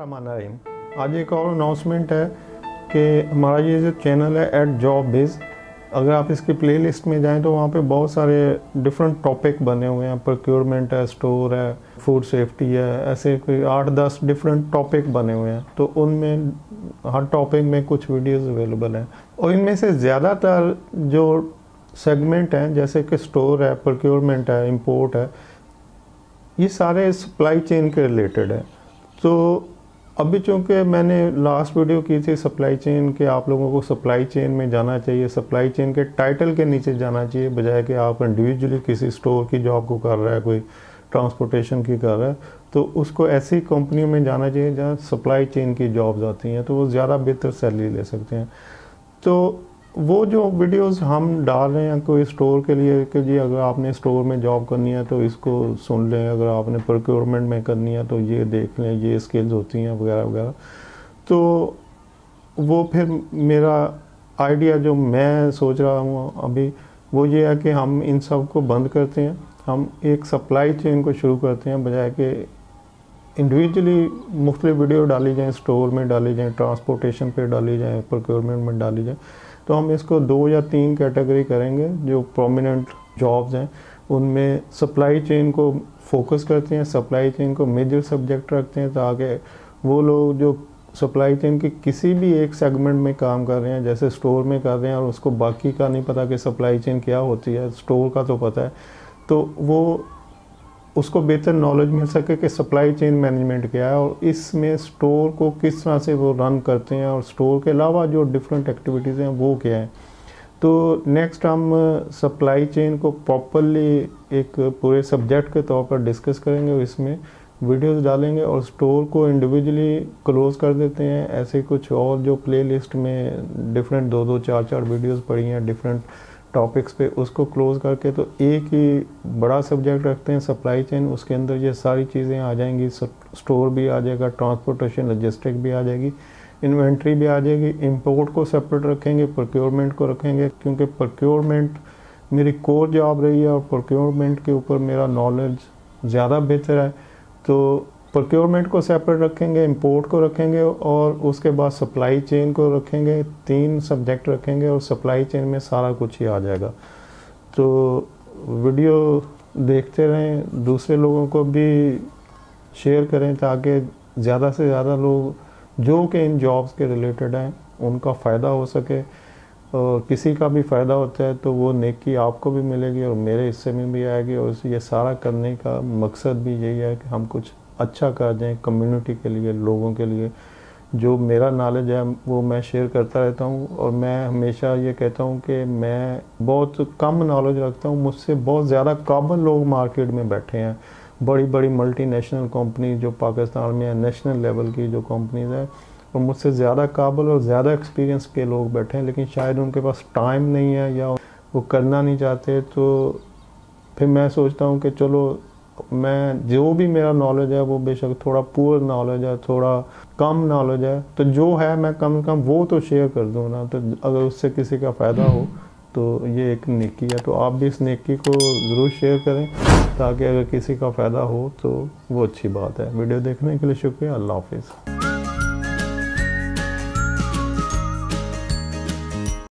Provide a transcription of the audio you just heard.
बिस्मिल्लाहिर्रहमानिर्रहीम। आज एक और अनाउंसमेंट है कि हमारा ये जो चैनल है @jobbiz, अगर आप इसकी प्लेलिस्ट में जाएं तो वहाँ पे बहुत सारे डिफरेंट टॉपिक बने हुए हैं। प्रोक्योरमेंट है, स्टोर है, फूड सेफ्टी है, ऐसे कोई 8-10 डिफरेंट टॉपिक बने हुए हैं। तो उनमें हर टॉपिक में कुछ वीडियोस अवेलेबल हैं और इनमें से ज़्यादातर जो सेगमेंट हैं जैसे कि स्टोर है, प्रोक्योरमेंट है, इंपोर्ट है, ये सारे सप्लाई चेन के रिलेटेड है। तो अभी चूँकि मैंने लास्ट वीडियो की थी सप्लाई चेन के, आप लोगों को सप्लाई चेन में जाना चाहिए, सप्लाई चेन के टाइटल के नीचे जाना चाहिए, बजाय कि आप इंडिविजुअली किसी स्टोर की जॉब को कर रहा है, कोई ट्रांसपोर्टेशन की कर रहा है, तो उसको ऐसी कंपनियों में जाना चाहिए जहाँ सप्लाई चेन की जॉब्स आती हैं, तो वो ज़्यादा बेहतर सैलरी ले सकते हैं। तो वो जो वीडियोस हम डाल रहे हैं कोई स्टोर के लिए कि जी अगर आपने स्टोर में जॉब करनी है तो इसको सुन लें, अगर आपने प्रोक्योरमेंट में करनी है तो ये देख लें, ये स्किल्स होती हैं वगैरह वगैरह। तो वो फिर मेरा आइडिया जो मैं सोच रहा हूँ अभी वो ये है कि हम इन सब को बंद करते हैं, हम एक सप्लाई चेन को शुरू करते हैं, बजाय कि इंडिविजुअली मुख्तलिफ वीडियो डाली जाएँ, स्टोर में डाली जाएँ, ट्रांसपोर्टेशन पे डाली जाएँ, प्रोक्योरमेंट में डाली जाए। तो हम इसको 2 या 3 कैटेगरी करेंगे। जो प्रोमिनेंट जॉब्स हैं उनमें सप्लाई चेन को फोकस करते हैं, सप्लाई चेन को मेजर सब्जेक्ट रखते हैं, ताकि वो लोग जो सप्लाई चेन के किसी भी एक सेगमेंट में काम कर रहे हैं, जैसे स्टोर में कर रहे हैं और उसको बाकी का नहीं पता कि सप्लाई चेन क्या होती है, स्टोर का तो पता है, तो वो उसको बेहतर नॉलेज मिल सके कि सप्लाई चेन मैनेजमेंट क्या है और इसमें स्टोर को किस तरह से वो रन करते हैं और स्टोर के अलावा जो डिफरेंट एक्टिविटीज़ हैं वो क्या है। तो नेक्स्ट हम सप्लाई चेन को प्रॉपरली एक पूरे सब्जेक्ट के तौर पर डिस्कस करेंगे और इसमें वीडियोस डालेंगे और स्टोर को इंडिविजुअली क्लोज़ कर देते हैं। ऐसे कुछ और जो प्लेलिस्ट में डिफरेंट 2-2, 4-4 वीडियोस पड़ी हैं डिफरेंट टॉपिक्स पे, उसको क्लोज़ करके तो एक ही बड़ा सब्जेक्ट रखते हैं सप्लाई चेन। उसके अंदर ये सारी चीज़ें आ जाएंगी, स्टोर भी आ जाएगा, ट्रांसपोर्टेशन लॉजिस्टिक भी आ जाएगी, इन्वेंट्री भी आ जाएगी, इंपोर्ट को सेपरेट रखेंगे, प्रोक्योरमेंट को रखेंगे, क्योंकि प्रोक्योरमेंट मेरी कोर जॉब रही है और प्रोक्योरमेंट के ऊपर मेरा नॉलेज ज़्यादा बेहतर है। तो प्रोक्योरमेंट को सेपरेट रखेंगे, इंपोर्ट को रखेंगे और उसके बाद सप्लाई चेन को रखेंगे। 3 सब्जेक्ट रखेंगे और सप्लाई चेन में सारा कुछ ही आ जाएगा। तो वीडियो देखते रहें, दूसरे लोगों को भी शेयर करें ताकि ज़्यादा से ज़्यादा लोग जो कि इन जॉब्स के रिलेटेड हैं उनका फ़ायदा हो सके। और किसी का भी फ़ायदा होता है तो वो नेकी आपको भी मिलेगी और मेरे हिस्से में भी आएगी। और ये सारा करने का मकसद भी यही है कि हम कुछ अच्छा कर दें कम्युनिटी के लिए, लोगों के लिए। जो मेरा नॉलेज है वो मैं शेयर करता रहता हूँ और मैं हमेशा ये कहता हूँ कि मैं बहुत कम नॉलेज रखता हूँ, मुझसे बहुत ज़्यादा काबिल लोग मार्केट में बैठे हैं। बड़ी बड़ी मल्टीनेशनल कंपनी जो पाकिस्तान में है, नेशनल लेवल की जो कंपनीज हैं, और मुझसे ज़्यादा काबिल और ज़्यादा एक्सपीरियंस के लोग बैठे हैं, लेकिन शायद उनके पास टाइम नहीं है या वो करना नहीं चाहते। तो फिर मैं सोचता हूँ कि चलो मैं जो भी मेरा नॉलेज है वो बेशक थोड़ा पुअर नॉलेज है, थोड़ा कम नॉलेज है, तो जो है मैं कम से कम वो तो शेयर कर दूँ ना। तो अगर उससे किसी का फ़ायदा हो तो ये एक नेकी है। तो आप भी इस नेकी को ज़रूर शेयर करें ताकि अगर किसी का फ़ायदा हो तो वो अच्छी बात है। वीडियो देखने के लिए शुक्रिया। अल्लाह हाफिज़।